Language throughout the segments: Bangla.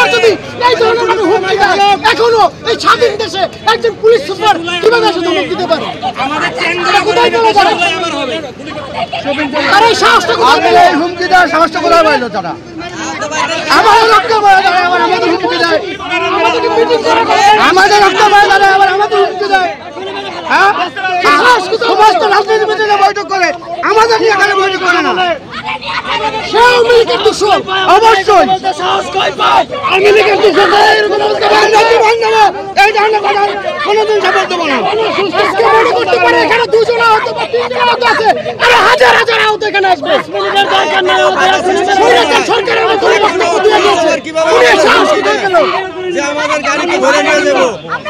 সরকার যদি এই ধরনের মানে হুমকি দেয়, এখনো এই স্বাধীন দেশে একজন পুলিশ সুপার কিভাবে এসে ধমক দিতে পারে? কোথায় পেলো তারা? তারা এই সাহসটা কোথায় পেলো? এই হুমকি দেওয়ার সাহসটা কোথায় পাইলো তারা? আমার রক্ত বয়ে তারা আবার আমাদের হুমকি দেয়, আমাদের রক্ত বয়ে তারা আবার আমাদের হুমকি দেয়। হ্যাঁ, সমস্ত রাজনীতিবিদরা বৈঠক করে, আমাদের নিয়ে এখানে বৈঠক করে না। সে আওয়ামী লীগের দূষণ, অবশ্যই আওয়ামী লীগের দূষণ। এই ধরনের কথা কোনোদিন সাপোর্ট দেবো না। মনে করতে পারে এখানে 2 জন আহত বা 3 জন আহত আছে, আরো হাজার হাজার আহত এখানে আসবে। সরকারের মধ্যে বক্তব্য দিয়ে দিয়েছে, যে আমাদের গাড়িকে ধরে নিয়ে যাবো।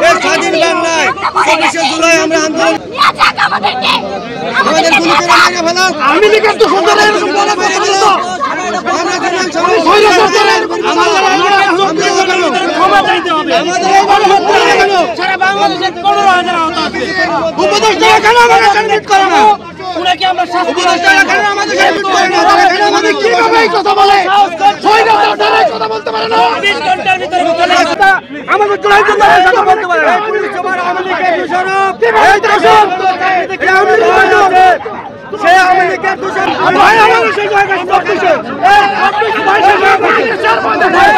এই স্বাধীন বাংলায় 24শে জুলাই আমরা আন্দোলন আমাদের গুলি করে মেরে ফেলাও। আওয়ামী লীগের তো সুন্দর এরকম বলা কথা বলতো। ক্ষমা চাইতে হবে। সারা বাংলাদেশের 15,000 আহত আছে। উপদেষ্টা কেন আমাদের সামনে করে না? উনাকে আমরা শাস্তি কেন আমাদের সামনে করে না? তারা কেন আমাদের কিভাবে এই কথা বলে? তারা কথা বলতে পারে না। 20 ঘন্টার ভিতরে আমাদের চড়াই কথা বলতে পারে না। পুলিশ সবার আওয়ামী লীগের দূষণ, এই দূষণ কি আওয়ামী লীগ আছে? সে আওয়ামী লীগের দূষণ। ভাই আমাদের সেই জায়গায় স্টপ দিছে। এই আপনি ভাই সেই জায়গায় চার পয়েন্ট ভাই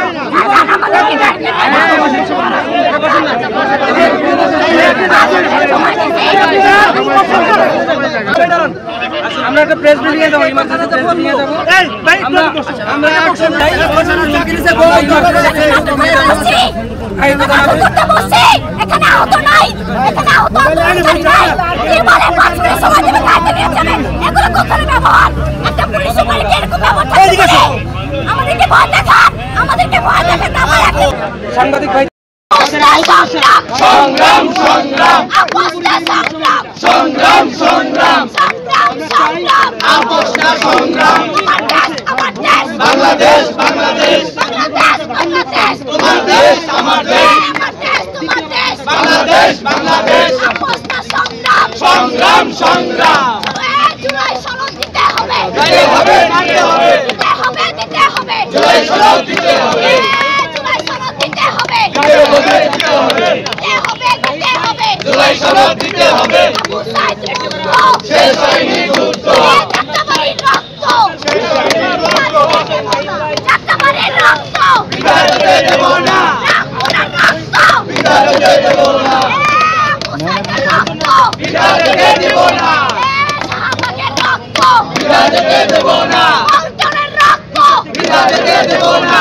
আমরা একটা প্রেস মিটিং এ যাব, ইমার্জেন্সি প্রেস মিটিং এ যাব। এই ভাই আমরা অ্যাকশন চাই। ইংলিশে বল আই কথা বলতে বসে এখানে আহত নাই, এখানে আহত নাই। কি বলে পাঁচটা সময় দেবে কাটে যাবে, এগুলো কোথায় ব্যবহার? একটা পুলিশ সুপার এরকম ব্যবহার থাকে? আমাদেরকে ভয় দেখান, আমাদেরকে ভয় দেখান। আমার একটা সাংবাদিক ভাই সংগ্রাম সংগ্রাম সংগ্রাম সংগ্রাম সংগ্রাম সংগ্রাম আপোষটা সংগ্রাম। বাংলাদেশ বাংলাদেশ বাংলাদেশ তোমার দেশ আমার দেশ, বাংলাদেশ বাংলাদেশ আপোষটা সংগ্রাম সংগ্রাম সংগ্রাম। জুলাই সনদ দিতে হবে, দিতে হবে, দিতে হবে, দিতে হবে, দিতে হবে, জুলাই সনদ দিতে হবে, জুলাই সনদ দিতে হবে, দিতে হবে, দিতে হবে, দিতে হবে, দিতে হবে, জুলাই সনদ দিতে হবে। শেষ হয়নি যুদ্ধ, যাত্রাবাড়ির রক্ত, যাত্রাবাড়ির রক্ত বিদারতে দেব না, রামপুরার রক্ত বিদারতে দেব না, বিদারতে দেব না, শাহবাগের রক্ত বিদারতে দেব না, পল্টনের রক্ত বিদারতে দেব না,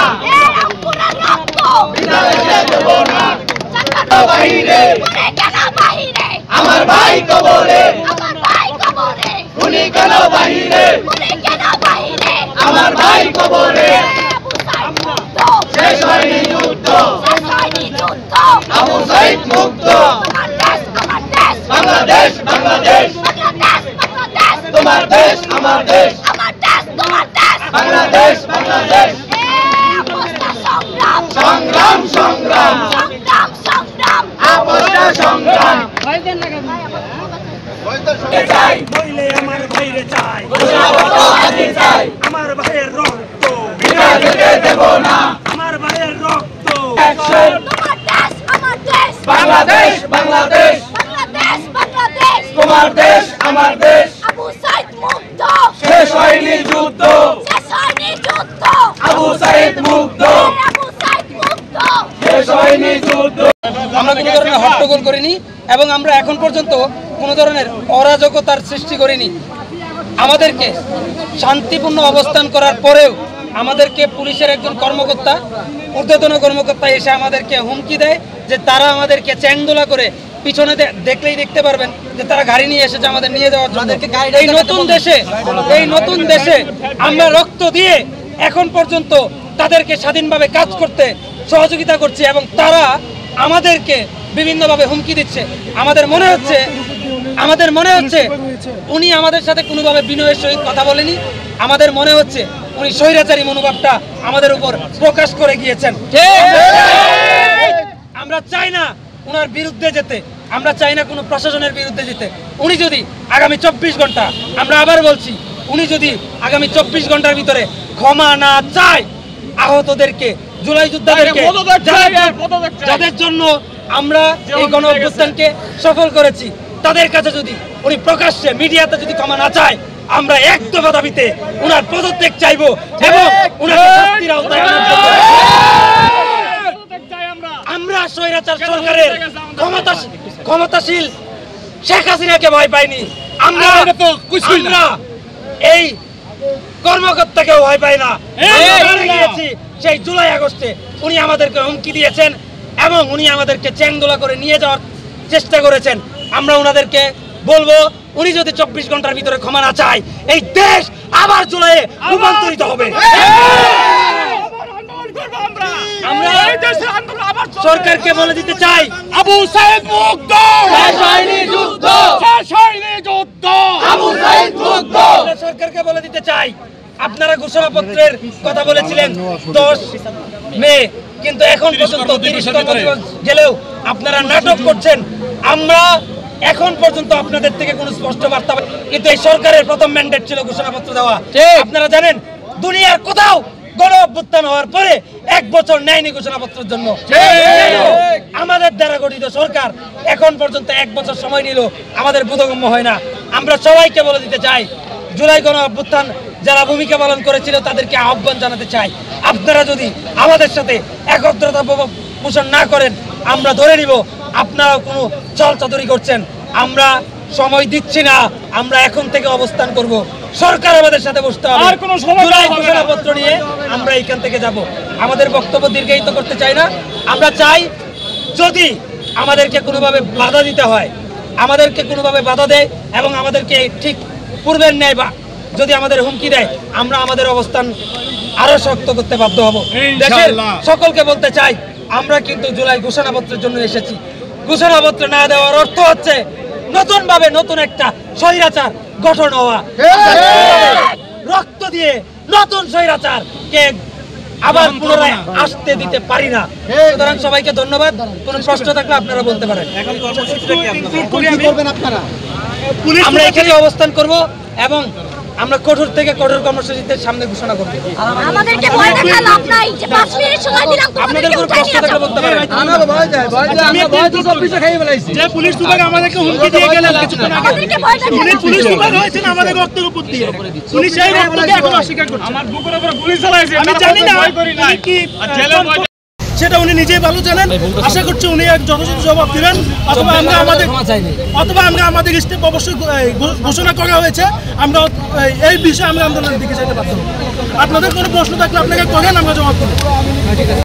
রামপুরার রক্ত বিদারতে দেব না। বাহিরে কেন বাহিরে আমার ভাই কবরে, আমার ভাই কবরে উনি কেন বাহিরে, উনি কেন বাহিরে আমার ভাই কবরে। শেষ হয়নি যুদ্ধ, শেষ হয়নি যুদ্ধ, আবু সাইদ মুক্ত। আমার দেশ বাংলাদেশ, বাংলাদেশ বাংলাদেশ তোমার দেশ আমার দেশ, আমার দেশ তোমার দেশ, বাংলাদেশ বাংলাদেশ। সংগ্রাম সংগ্রাম সংগ্রাম সংগ্রাম সংগ্রাম আপোষটা সংগ্রাম। চাই বইলে আমার ভাইরে চাই, চাই আমার ভাইয়ের রক্ত বিদারতে দেব না, আমার ভাইয়ের রক্ত। তোমার দেশ আমার দেশ, বাংলাদেশ বাংলাদেশ বাংলাদেশ বাংলাদেশ তোমার দেশ আমার দেশ, আবু সাইদ মুক্ত। শেষ হয়নি যুদ্ধ, শেষ হয়নি যুদ্ধ, আবু সাইদ মুক্ত, আবু সাইদ মুক্ত, শেষ হয়নি যুদ্ধ। আমরা কোনো ধরনের হট্টগোল করিনি এবং আমরা এখন পর্যন্ত কোনো ধরনের অরাজকতার সৃষ্টি করিনি। আমাদেরকে শান্তিপূর্ণ অবস্থান করার পরেও আমাদেরকে পুলিশের একজন কর্মকর্তা, ঊর্ধ্বতন কর্মকর্তা এসে আমাদেরকে হুমকি দেয় যে তারা আমাদেরকে চ্যাংদোলা করে পিছনে দেখলেই দেখতে পারবেন যে তারা গাড়ি নিয়ে এসেছে আমাদের নিয়ে যাওয়ার জন্য। এই নতুন দেশে আমরা রক্ত দিয়ে এখন পর্যন্ত তাদেরকে স্বাধীনভাবে কাজ করতে সহযোগিতা করছি এবং তারা আমাদেরকে বিভিন্নভাবে হুমকি দিচ্ছে। আমাদের মনে হচ্ছে উনি আমাদের সাথে কোনোভাবে বিনয়ের সহিত কথা বলেনি। আমাদের মনে হচ্ছে উনি স্বৈরাচারী মনোভাবটা আমাদের উপর প্রকাশ করে গিয়েছেন। আমরা চাই না ওনার বিরুদ্ধে যেতে, আমরা চাই না কোনো প্রশাসনের বিরুদ্ধে যেতে। উনি যদি আগামী 24 ঘন্টা, আমরা আবার বলছি, উনি যদি আগামী 24 ঘন্টার ভিতরে ক্ষমা না চায় আহতদেরকে, জুলাই যোদ্ধাদেরকে, যাদের জন্য আমরা এই গণ অভ্যুত্থানকে সফল করেছি, তাদের কাছে যদি উনি প্রকাশ্যে মিডিয়াতে যদি ক্ষমা না চায়, আমরা এক দফা দাবিতে উনার পদত্যাগ চাইবো এবং উনাকে শাস্তির আওতায় আনার জন্য আমরা স্বৈরাচার সরকারের ক্ষমতাশীল শেখ হাসিনাকে ভয় পাইনি, আমরা এই কর্মকর্তাকেও ভয় পাই না। সেই জুলাই আগস্টে উনি আমাদেরকে হুমকি দিয়েছেন এবং উনি আমাদেরকে চ্যাংদোলা করে নিয়ে যাওয়ার চেষ্টা করেছেন। আমরা ওনাদেরকে বলবো, উনি যদি 24 ঘন্টার ভিতরে ক্ষমা না চায়, এই দেশ আবার জুলাইয়ে রূপান্তরিত হবে। আমরা সরকারকে বলে দিতে চাই, আবু সাইদ মুক্ত, আবু সাইদ মুক্ত। সরকারকে বলে দিতে চাই, আপনারা ঘোষণাপত্রের কথা বলেছিলেন 10 মে, কিন্তু এখন পর্যন্ত 30তম দিবস গেলেও আপনারা নাটক করছেন। আমরা এখন পর্যন্ত আপনাদের থেকে কোনো স্পষ্ট বার্তা, কিন্তু এই সরকারের প্রথম ম্যান্ডেট ছিল ঘোষণাপত্র দেওয়া। আপনারা জানেন, দুনিয়ার কোথাও গণ অভ্যুত্থান হওয়ার পরে 1 বছর নেয়নি ঘোষণাপত্রের জন্য। আমাদের দ্বারা গঠিত সরকার এখন পর্যন্ত 1 বছর সময় নিল, আমাদের বোধগম্য হয় না। আমরা সবাইকে বলে দিতে চাই, জুলাই গণ অভ্যুত্থান যারা ভূমিকা পালন করেছিল তাদেরকে আহ্বান জানাতে চাই, আপনারা যদি আমাদের সাথে একত্রতা পোষণ না করেন, আমরা ধরে নিব আপনারা কোনো ছলচাতুরি করছেন। আমরা সময় দিচ্ছি না, আমরা এখন থেকে অবস্থান করব। সরকার আমাদের সাথে বসতে হবে, জুলাই ঘোষণাপত্র নিয়ে আমরা এখান থেকে যাব। আমাদের বক্তব্য দীর্ঘায়িত করতে চাই না। আমরা চাই, যদি আমাদেরকে কোনোভাবে বাধা দিতে হয়, আমাদেরকে কোনোভাবে বাধা দেয় এবং আমাদেরকে ঠিক পূর্বের ন্যায় বা যদি আমাদের হুমকি দেয়, আমরা আমাদের অবস্থান আরো শক্ত করতে বাধ্য হব। দেশের সকলকে বলতে চাই, আমরা কিন্তু জুলাই ঘোষণাপত্রের জন্য এসেছি। ঘোষণাপত্র না দেওয়ার অর্থ হচ্ছে নতুন ভাবে নতুন একটা স্বৈরাচার গঠন হওয়া। রক্ত দিয়ে নতুন স্বৈরাচার কে আবার পুনরায় আসতে দিতে পারি না। সুতরাং সবাইকে ধন্যবাদ। কোনো প্রশ্ন থাকলে আপনারা বলতে পারেন। আমরা এখানে অবস্থান করব এবং আমরা কঠোর থেকে কঠোর কর্মসূচিতে সামনে ঘোষণা করব। আমাদেরকে ভয় দেখার লাভ নাই, যে 5 মিনিট সময় দিলাম, আপনাদের কোনো প্রশ্ন থাকলে বলতে পারেন। আমরা ভয় যায়, আমরা ভয় তো সব কিছু খেয়ে ফেলাইছি। যে পুলিশ বিভাগ আমাদেরকে হুমকি দিয়ে গেলেন কিছুক্ষণ আগে, আমাদেরকে ভয় দেখার উনি পুলিশ বিভাগ হয়েছেন আমাদের রক্তের উপর দিয়ে, পুলিশ এই রক্তকে এখন অস্বীকার করছে। আমার বুকের উপরে পুলিশ চালাইছে, আমি জানি না ভয় করি নাই। উনি কি জেলে ভয় সেটা উনি নিজেই ভালো জানেন। আশা করছি উনি এক যথাযথ জবাব দিবেন, অথবা আমরা আমাদের স্টেপ অবশ্যই ঘোষণা করা হয়েছে। আমরা এই বিষয়ে আমরা আন্দোলনের দিকে যেতে পারতাম। আপনাদের কোনো প্রশ্ন থাকলে আপনাকে করেন, আমরা জবাব দেব।